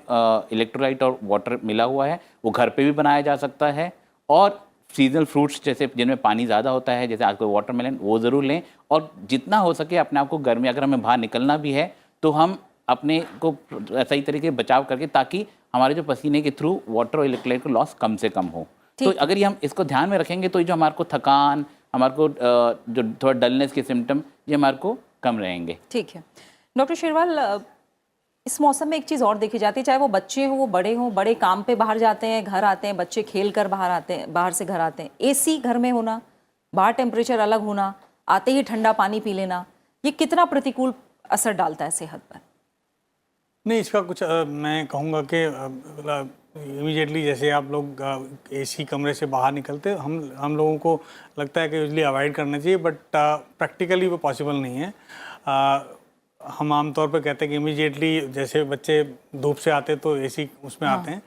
इलेक्ट्रोलाइट और वाटर मिला हुआ है। वो घर पे भी बनाया जा सकता है, और सीजनल फ्रूट्स जैसे जिनमें पानी ज़्यादा होता है, जैसे आजकल वाटरमेलन, वो ज़रूर लें। और जितना हो सके अपने आप को गर्मी, अगर हमें बाहर निकलना भी है तो हम अपने को सही तरीके से बचाव करके, ताकि हमारे जो पसीने के थ्रू वाटर और इलेक्ट्रोलाइट का लॉस कम से कम हो। तो अगर ये हम इसको ध्यान में रखेंगे तो जो हमारे को थकान, हमारे को जो थोड़ा डलनेस के सिम्टम, ये हमारे को कम रहेंगे। ठीक है डॉक्टर शेरवाल, इस मौसम में एक चीज़ और देखी जाती है, चाहे वो बच्चे हों, वो बड़े हों, बड़े काम पे बाहर जाते हैं, घर आते हैं, बच्चे खेल कर बाहर से घर आते हैं, AC घर में होना, बाहर टेम्परेचर अलग होना, आते ही ठंडा पानी पी लेना, ये कितना प्रतिकूल असर डालता है सेहत पर? नहीं, इसका कुछ मैं कहूँगा कि इमीडिएटली जैसे आप लोग AC कमरे से बाहर निकलते, हम लोगों को लगता है कि यूजली अवॉइड करना चाहिए, बट प्रैक्टिकली वो पॉसिबल नहीं है। हम आमतौर पर कहते हैं कि इमीडिएटली जैसे बच्चे धूप से आते तो AC उसमें आते हैं,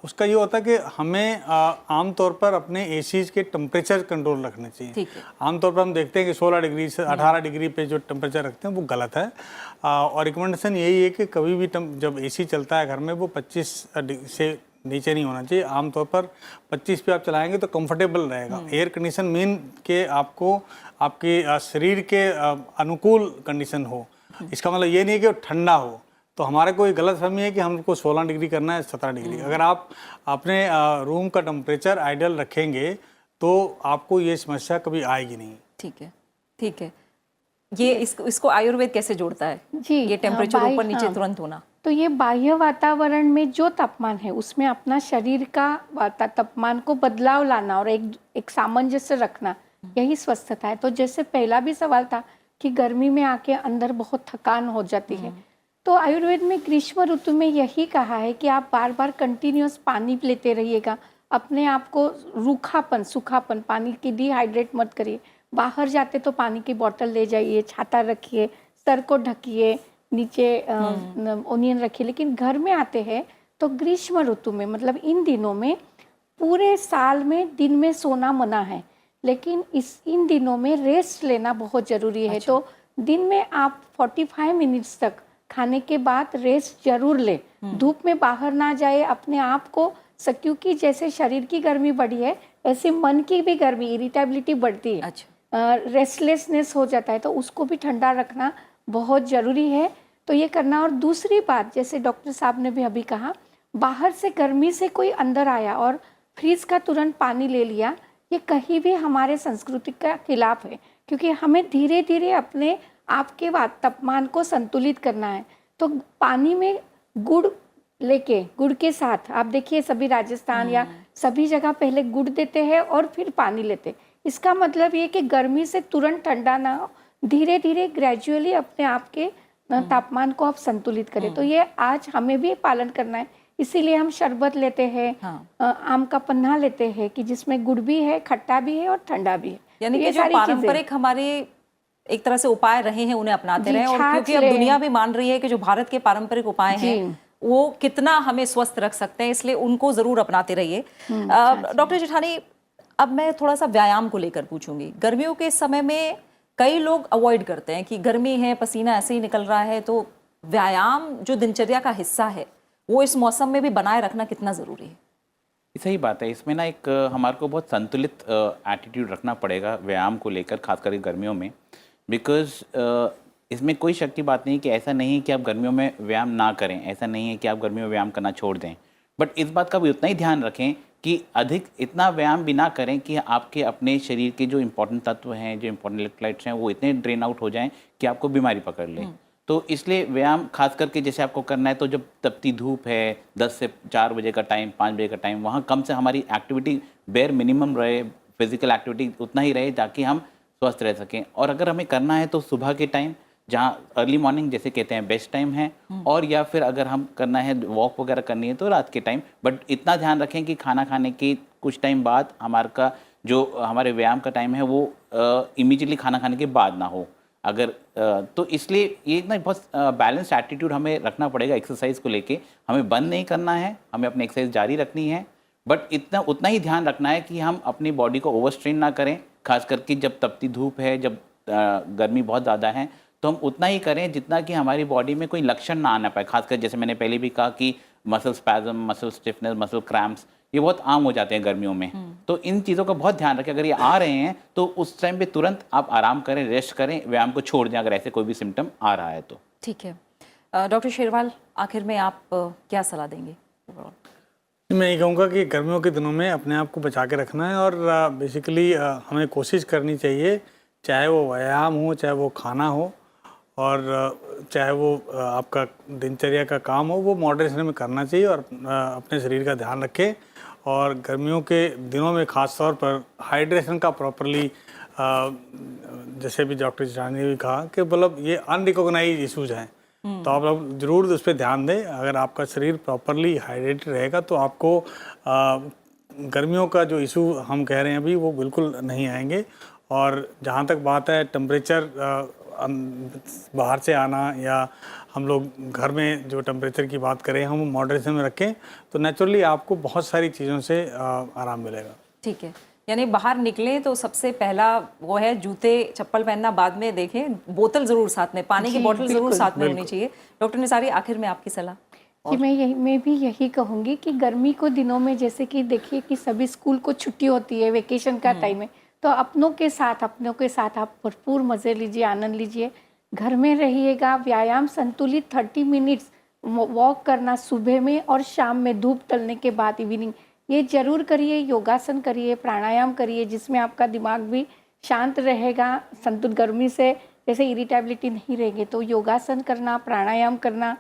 उसका ये होता है कि हमें आमतौर पर अपने ACs के टेम्परेचर कंट्रोल रखने चाहिए। आमतौर पर हम देखते हैं कि 16 डिग्री से 18 डिग्री पे जो टेम्परेचर रखते हैं वो गलत है, और रिकमेंडेशन यही है कि कभी भी जब AC चलता है घर में, वो 25 से नीचे नहीं होना चाहिए। आमतौर पर 25 पे आप चलाएंगे तो कंफर्टेबल रहेगा। एयर कंडीशन मीन के आपको आपके शरीर के अनुकूल कंडीशन हो, इसका मतलब ये नहीं है कि वो ठंडा हो। तो हमारे को गलत फहमी है कि हमको 16 डिग्री करना है, 17 डिग्री। अगर आप अपने रूम का टेम्परेचर आइडियल रखेंगे तो आपको ये समस्या कभी आएगी नहीं। ठीक है, ठीक है। ये इसको आयुर्वेद कैसे जोड़ता है जी, ये टेम्परेचर ऊपर नीचे हाँ। तुरंत होना? तो ये बाह्य वातावरण में जो तापमान है उसमें अपना शरीर का तापमान को बदलाव लाना और एक सामंजस्य रखना, यही स्वस्थता है। तो जैसे पहला भी सवाल था कि गर्मी में आके अंदर बहुत थकान हो जाती है, तो आयुर्वेद में ग्रीष्म ऋतु में यही कहा है कि आप बार बार कंटिन्यूअस पानी लेते रहिएगा, अपने आप को सूखापन, पानी की डिहाइड्रेट मत करिए। बाहर जाते तो पानी की बोतल ले जाइए, छाता रखिए, सर को ढकिए, नीचे ओनियन रखिए। लेकिन घर में आते हैं तो ग्रीष्म ऋतु में, मतलब इन दिनों में, पूरे साल में दिन में सोना मना है, लेकिन इन दिनों में रेस्ट लेना बहुत ज़रूरी है। तो दिन में आप 45 मिनट्स तक खाने के बाद रेस्ट जरूर ले, धूप में बाहर ना जाए, अपने आप को, क्योंकि जैसे शरीर की गर्मी बढ़ी है ऐसे मन की भी गर्मी, इरिटेबिलिटी बढ़ती है, रेस्टलेसनेस हो जाता है, तो उसको भी ठंडा रखना बहुत ज़रूरी है। तो ये करना। और दूसरी बात, जैसे डॉक्टर साहब ने भी अभी कहा, बाहर से गर्मी से कोई अंदर आया और फ्रिज का तुरंत पानी ले लिया, ये कहीं भी हमारे संस्कृति का खिलाफ है, क्योंकि हमें धीरे धीरे अपने आप के तापमान को संतुलित करना है। तो पानी में गुड़ लेके, गुड़ के साथ आप देखिए सभी राजस्थान या सभी जगह पहले गुड़ देते हैं और फिर पानी लेते। इसका मतलब ये कि गर्मी से तुरंत ठंडा ना हो, धीरे धीरे ग्रेजुअली अपने आप के तापमान को आप संतुलित करें। तो ये आज हमें भी पालन करना है, इसीलिए हम शरबत लेते हैं, आम का पन्ना लेते हैं कि जिसमें गुड़ भी है, खट्टा भी है और ठंडा भी है। यानी ये कि जो सारी पारंपरिक हमारे एक तरह से उपाय रहे हैं उन्हें अपनाते जी, रहे, और छाछ क्योंकि अब लें। दुनिया भी मान रही है कि जो भारत के पारंपरिक उपाय हैं वो कितना हमें स्वस्थ रख सकते हैं, इसलिए उनको जरूर अपनाते रहिए। डॉक्टर जेठानी, अब मैं थोड़ा सा व्यायाम को लेकर पूछूंगी। गर्मियों के समय में कई लोग अवॉइड करते हैं कि गर्मी है, पसीना ऐसे ही निकल रहा है, तो व्यायाम जो दिनचर्या का हिस्सा है वो इस मौसम में भी बनाए रखना कितना जरूरी है? सही बात है। इसमें ना एक हमारे को बहुत संतुलित एटीट्यूड रखना पड़ेगा व्यायाम को लेकर, खास करके गर्मियों में। बिकॉज इसमें कोई शक की बात नहीं कि ऐसा नहीं है कि आप गर्मियों में व्यायाम ना करें, ऐसा नहीं है कि आप गर्मियों में व्यायाम करना छोड़ दें, बट इस बात का भी उतना ही ध्यान रखें कि अधिक इतना व्यायाम भी ना करें कि आपके अपने शरीर के जो इंपॉर्टेंट तत्व हैं, जो इंपॉर्टेंट इलेक्ट्रोलाइट्स हैं, वो इतने ड्रेन आउट हो जाएं कि आपको बीमारी पकड़ ले। तो इसलिए व्यायाम खास करके जैसे आपको करना है, तो जब तपती धूप है, 10 से 4 बजे का टाइम, 5 बजे का टाइम, वहाँ कम से हमारी एक्टिविटी बेयर मिनिमम रहे, फिजिकल एक्टिविटी उतना ही रहे ताकि हम स्वस्थ रह सकें। और अगर हमें करना है तो सुबह के टाइम, जहाँ अर्ली मॉर्निंग जैसे कहते हैं बेस्ट टाइम है, और या फिर अगर हम करना है वॉक वगैरह करनी है तो रात के टाइम। बट इतना ध्यान रखें कि खाना खाने के कुछ टाइम बाद हमारा जो हमारे व्यायाम का टाइम है वो इमीडिएटली खाना खाने के बाद ना हो। अगर तो इसलिए ये ना बहुत बैलेंस्ड एटीट्यूड हमें रखना पड़ेगा एक्सरसाइज को लेके। हमें बंद नहीं करना है, हमें अपनी एक्सरसाइज जारी रखनी है, बट उतना ही ध्यान रखना है कि हम अपनी बॉडी को ओवरस्ट्रेन ना करें। खास करके जब तपती धूप है, जब गर्मी बहुत ज़्यादा है, तो हम उतना ही करें जितना कि हमारी बॉडी में कोई लक्षण ना आना पाए। खासकर जैसे मैंने पहले भी कहा कि muscle spasm, muscle stiffness, muscle cramps, ये बहुत आम हो जाते हैं गर्मियों में। तो इन चीज़ों का बहुत ध्यान रखें। अगर ये आ रहे हैं तो उस टाइम पे तुरंत आप आराम करें, रेस्ट करें, व्यायाम को छोड़ दें अगर ऐसे कोई भी सिम्टम आ रहा है तो। ठीक है। डॉक्टर शेरवाल, आखिर में आप क्या सलाह देंगे? मैं ये कहूँगा कि गर्मियों के दिनों में अपने आप को बचा के रखना है, और बेसिकली हमें कोशिश करनी चाहिए, चाहे वो व्यायाम हो, चाहे वो खाना हो, और चाहे वो आपका दिनचर्या का काम हो, वो मॉडरेशन में करना चाहिए, और अपने शरीर का ध्यान रखें। और गर्मियों के दिनों में ख़ास तौर पर हाइड्रेशन का प्रॉपरली, जैसे भी डॉक्टर जेठानी ने भी कहा कि मतलब ये अनरिकॉग्नाइज इशूज़ हैं, तो आप लोग ज़रूर उस पर ध्यान दें। अगर आपका शरीर प्रॉपरली हाइड्रेटेड रहेगा तो आपको गर्मियों का जो इशू हम कह रहे हैं अभी वो बिल्कुल नहीं आएंगे। और जहाँ तक बात है टेम्परेचर बाहर से आना, या हम लोग घर में जो टेम्परेचर की बात करें हम मॉडरेशन में रखें, तो नेचुरली आपको बहुत सारी चीज़ों से आराम मिलेगा। ठीक है, यानी बाहर निकलें तो सबसे पहला वो है जूते चप्पल पहनना, बाद में देखें, बोतल ज़रूर साथ में, पानी की बोतल ज़रूर साथ में होनी चाहिए। डॉक्टर निसारी, आखिर में आपकी सलाह? कि मैं भी यही कहूँगी कि गर्मी को दिनों में जैसे कि देखिए कि सभी स्कूल को छुट्टी होती है, वेकेशन का टाइम है, तो अपनों के साथ आप भरपूर मज़े लीजिए, आनंद लीजिए। घर में रहिएगा, व्यायाम संतुलित 30 मिनट्स वॉक करना सुबह में और शाम में धूप तलने के बाद इवनिंग, ये जरूर करिए। योगासन करिए, प्राणायाम करिए, जिसमें आपका दिमाग भी शांत रहेगा, संतुलित, गर्मी से जैसे इरिटेबिलिटी नहीं रहेगी। तो योगासन करना, प्राणायाम करना,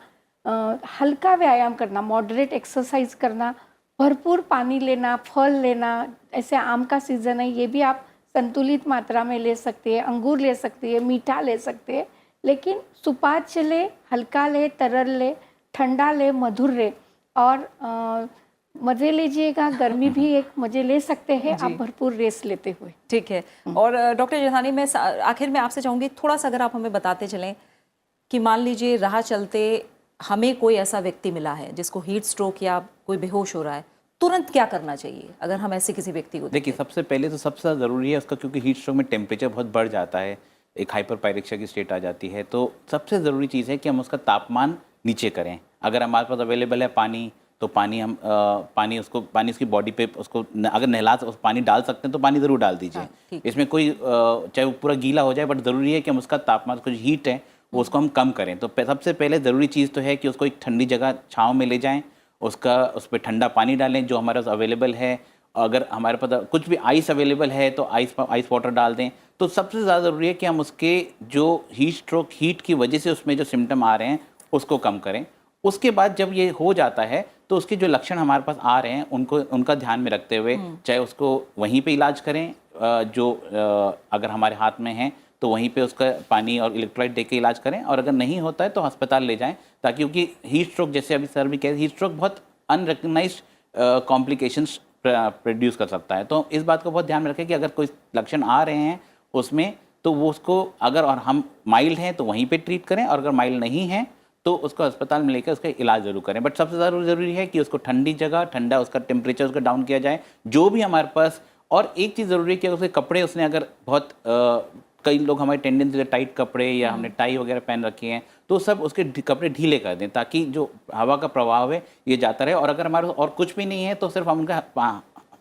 हल्का व्यायाम करना, मॉडरेट एक्सरसाइज करना, भरपूर पानी लेना, फल लेना, ऐसे आम का सीज़न है, ये भी आप संतुलित मात्रा में ले सकते हैं, अंगूर ले सकते हैं, मीठा ले सकते हैं, लेकिन सुपाच्य ले, हल्का ले, तरल ले, ठंडा ले, मधुर ले, और मज़े लीजिएगा। गर्मी भी एक मज़े ले सकते हैं आप भरपूर रेस्ट लेते हुए। ठीक है। और डॉक्टर जेठानी, मैं आखिर में आपसे चाहूँगी थोड़ा सा अगर आप हमें बताते चलें कि मान लीजिए राह चलते हमें कोई ऐसा व्यक्ति मिला है जिसको हीट स्ट्रोक या कोई बेहोश हो रहा है, तुरंत क्या करना चाहिए अगर हम ऐसे किसी व्यक्ति को? देखिए, सबसे पहले तो सबसे ज़्यादा ज़रूरी है उसका, क्योंकि हीट स्ट्रोक में टेम्परेचर बहुत बढ़ जाता है, एक हाइपर पायरेक्सिया की स्टेट आ जाती है, तो सबसे ज़रूरी चीज़ है कि हम उसका तापमान नीचे करें। अगर हमारे पास अवेलेबल है पानी, तो पानी उसकी बॉडी पे उसको अगर नहला पानी डाल सकते हैं तो पानी ज़रूर डाल दीजिए। इसमें कोई चाहे वो पूरा गीला हो जाए, बट ज़रूरी है कि हम उसका तापमान, कुछ हीट है वो उसको हम कम करें। तो सबसे पहले ज़रूरी चीज़ तो है कि उसको एक ठंडी जगह छाँव में ले जाएँ, उस पर ठंडा पानी डालें जो हमारे पास अवेलेबल है। अगर हमारे पास कुछ भी आइस अवेलेबल है तो आइस वाटर डाल दें। तो सबसे ज़्यादा ज़रूरी है कि हम उसके जो हीट की वजह से उसमें जो सिम्टम आ रहे हैं उसको कम करें। उसके बाद जब ये हो जाता है तो उसके जो लक्षण हमारे पास आ रहे हैं उनका ध्यान में रखते हुए चाहे उसको वहीं पे इलाज करें, अगर हमारे हाथ में है तो वहीं पे उसका पानी और इलेक्ट्रोलाइट दे के इलाज करें, और अगर नहीं होता है तो अस्पताल ले जाएं, ताकि क्योंकि हीट स्ट्रोक जैसे अभी सर भी कह रहे हीट स्ट्रोक बहुत अनरिकग्नाइज्ड कॉम्प्लिकेशंस प्रोड्यूस कर सकता है। तो इस बात को बहुत ध्यान में रखें कि अगर कोई लक्षण आ रहे हैं उसमें तो वो उसको अगर और हम माइल्ड हैं तो वहीं पे ट्रीट करें, और अगर माइल्ड नहीं है तो उसको अस्पताल में लेकर उसका इलाज जरूर करें। बट सबसे ज़्यादा ज़रूरी है कि उसको ठंडी जगह, ठंडा उसका टेम्परेचर उसका डाउन किया जाए जो भी हमारे पास। और एक चीज़ ज़रूरी है कि उसके कपड़े उसने अगर बहुत कई लोग हमारी टेंडेंसी है टाइट कपड़े या हमने टाई वगैरह पहन रखी हैं तो सब उसके कपड़े ढीले कर दें ताकि जो हवा का प्रभाव है ये जाता रहे। और अगर हमारे और कुछ भी नहीं है तो सिर्फ हम उनका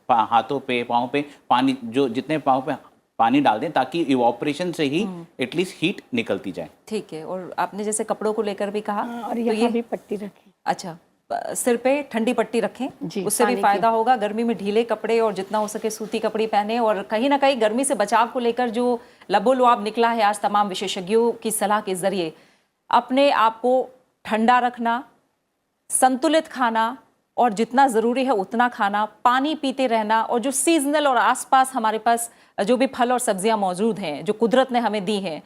हाथों पे पाँव पे पानी, जो जितने पाँव पे पानी डाल दें ताकि इवोपरेशन से ही एटलीस्ट हीट निकलती जाए। ठीक है। और आपने जैसे कपड़ों को लेकर भी कहा, और तो यहाँ भी पट्टी रखें। अच्छा, सिर पे ठंडी पट्टी रखें जी, उससे भी पानी फायदा होगा। गर्मी में ढीले कपड़े और जितना हो सके सूती कपड़े पहने। और कहीं ना कहीं गर्मी से बचाव को लेकर जो लबोलुआब निकला है आज तमाम विशेषज्ञों की सलाह के जरिए, अपने आप को ठंडा रखना, संतुलित खाना और जितना ज़रूरी है उतना खाना, पानी पीते रहना, और जो सीजनल और आसपास हमारे पास जो भी फल और सब्जियां मौजूद हैं जो कुदरत ने हमें दी हैं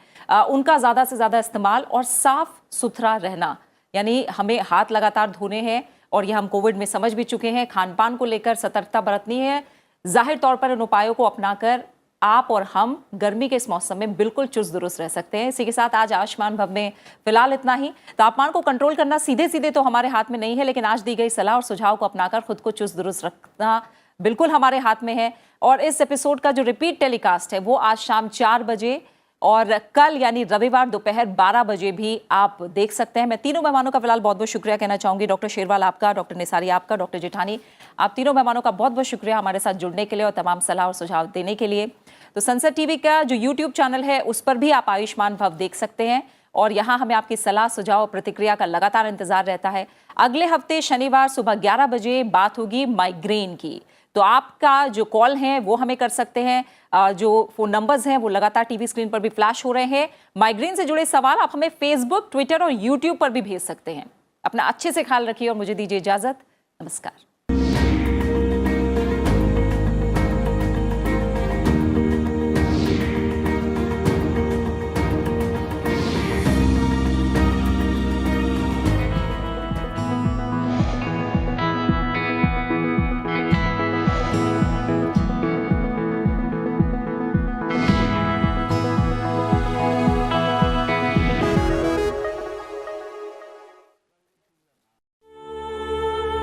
उनका ज़्यादा से ज़्यादा इस्तेमाल, और साफ़ सुथरा रहना। यानी हमें हाथ लगातार धोने हैं, और यह हम कोविड में समझ भी चुके हैं। खान पान को लेकर सतर्कता बरतनी है। जाहिर तौर पर इन उपायों को अपनाकर आप और हम गर्मी के इस मौसम में बिल्कुल चुस्त दुरुस्त रह सकते हैं। इसी के साथ आज आयुष्मान भव में फिलहाल इतना ही। तापमान को कंट्रोल करना सीधे सीधे तो हमारे हाथ में नहीं है, लेकिन आज दी गई सलाह और सुझाव को अपनाकर खुद को चुस्त दुरुस्त रखना बिल्कुल हमारे हाथ में है। और इस एपिसोड का जो रिपीट टेलीकास्ट है वो आज शाम 4 बजे और कल यानी रविवार दोपहर 12 बजे भी आप देख सकते हैं। मैं तीनों मेहमानों का फिलहाल बहुत बहुत शुक्रिया कहना चाहूंगी। डॉक्टर शेरवाल आपका, डॉक्टर निसारी आपका, डॉक्टर जेठानी, आप तीनों मेहमानों का बहुत बहुत शुक्रिया हमारे साथ जुड़ने के लिए और तमाम सलाह और सुझाव देने के लिए। तो संसद टीवी का जो यूट्यूब चैनल है उस पर भी आप आयुष्मान भव देख सकते हैं, और यहाँ हमें आपकी सलाह, सुझाव और प्रतिक्रिया का लगातार इंतजार रहता है। अगले हफ्ते शनिवार सुबह 11 बजे बात होगी माइग्रेन की, तो आपका जो कॉल है वो हमें कर सकते हैं। जो फोन नंबर्स हैं वो लगातार टीवी स्क्रीन पर भी फ्लैश हो रहे हैं। माइग्रेन से जुड़े सवाल आप हमें फेसबुक, ट्विटर और यूट्यूब पर भी भेज सकते हैं। अपना अच्छे से ख्याल रखिए और मुझे दीजिए इजाजत। नमस्कार।